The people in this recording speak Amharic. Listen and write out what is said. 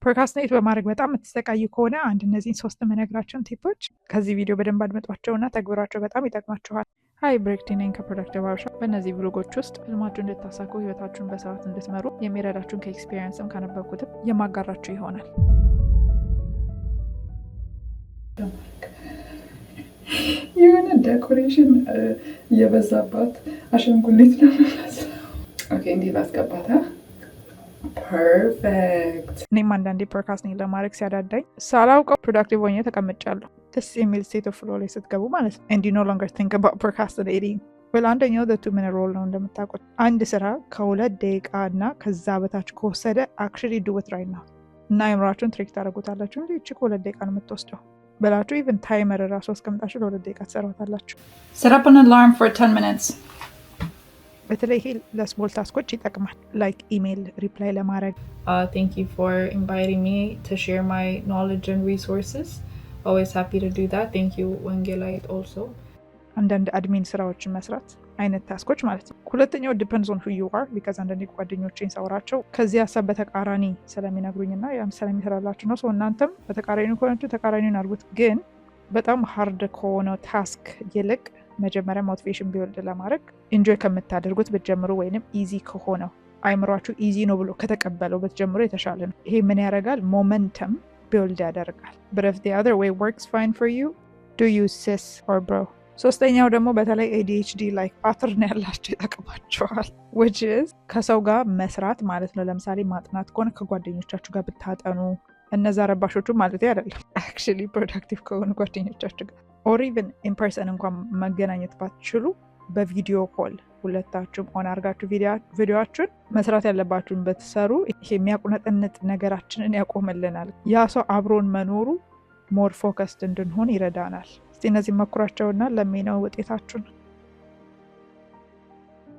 ፕሮክራስቲኔት በማድረግ በጣም የምትሰቃዩ ከሆነ አንድ እነዚህን 3 የምነግራቸውን ቲፖች ከዚህ ቪዲዮ በደንብ አድምጧቸውና ተግብሯቸው፣ በጣም ይጠቅማችኋል። ሀይ ብሬክቲ ነኝ ከፕሮዳክቲቭ ሀበሻ። በእነዚህ ብሎጎች ውስጥ ህልማችሁን እንድታሳኩ፣ ህይወታችሁን በስርዓት እንድትመሩ የሚረዳችሁን ከኤክስፒሪየንስም ካነበብኩትም የማጋራችሁ ይሆናል። የሆነ ዴኮሬሽን የበዛባት አሻንጉሊት ነው። ኦኬ እንዲህ ላስገባታ። ፐርፌክት። እኔም አንዳንዴ ፕሮክራስቲኔት ለማድረግ ሲያዳዳኝ ሳላውቀው ፕሮዳክቲቭ ሆኜ ተቀምጫለሁ። ደስ የሚል ስቴት ኦፍ ፍሎ ላይ ስትገቡ ማለት ነው። and you no longer think about procrastinating. አንደኛው the 2 minute rule ነው። እንደምታውቁት አንድ ስራ ከ2 ደቂቃ እና ከዛ በታች ከወሰደ actually do it right now እና አይምራችሁን ትሪክ ታደርጉታላችሁ። እንዴ እቺ ከ2 ደቂቃ ነው የምትወስደው በላችሁ ኢቭን ታይመር ራሱ አስቀምጣችሁ ለ2 ደቂቃ ትሰራታላችሁ። set up an alarm for 10 minutes. በተለይ ይሄ ለስሞል ታስኮች ይጠቅማል። ላይክ ኢሜል ሪፕላይ ለማድረግ thank you for inviting me to share my knowledge and resources. Always happy to do that. Thank you Wengelite also. አንዳንድ አድሚን ስራዎችን መስራት አይነት ታስኮች ማለት ነው። ሁለተኛው depends on who you are because አንዳንድ ጓደኞቼን ሳወራቸው ከዚህ ሀሳብ በተቃራኒ ስለሚነግሩኝና ያም ስለሚሰራላችሁ ነው። እናንተም በተቃራኒ ከሆናችሁ ተቃራኒውን አድርጉት። ግን በጣም ሃርድ ከሆነው ታስክ ይልቅ መጀመሪያ ሞቲቬሽን ቢልድ ለማድረግ ኢንጆይ ከምታደርጉት ብትጀምሩ ወይንም ኢዚ ከሆነው አይምሯችሁ ኢዚ ነው ብሎ ከተቀበለው ብትጀምሩ የተሻለ ነው። ይሄ ምን ያደርጋል? ሞመንተም ቢልድ ያደርጋል። but if the other way works fine for you, do you sis or bro? ሶስተኛው ደግሞ በተለይ ADHD like ፓተርን ያላቸው ይጠቅማቸዋል which is ከሰው ጋር መስራት ማለት ነው። ለምሳሌ ማጥናት ከሆነ ከጓደኞቻችሁ ጋር ብታጠኑ፣ እነዛ ረባሾቹ ማለት አይደለም actually productive ከሆኑ ጓደኞቻችሁ ጋር or even in person እንኳን መገናኘት ባትችሉ በቪዲዮ ኮል ሁለታችሁም ኦን አድርጋችሁ ቪዲዮአችሁን መስራት ያለባችሁን በተሰሩ ይሄ የሚያቁነጠንጥ ነገራችንን ያቆምልናል። ያ ሰው አብሮን መኖሩ ሞር ፎከስድ እንድንሆን ይረዳናል። እስቲ እነዚህ መኩራቸውና ለሚነው ውጤታችሁን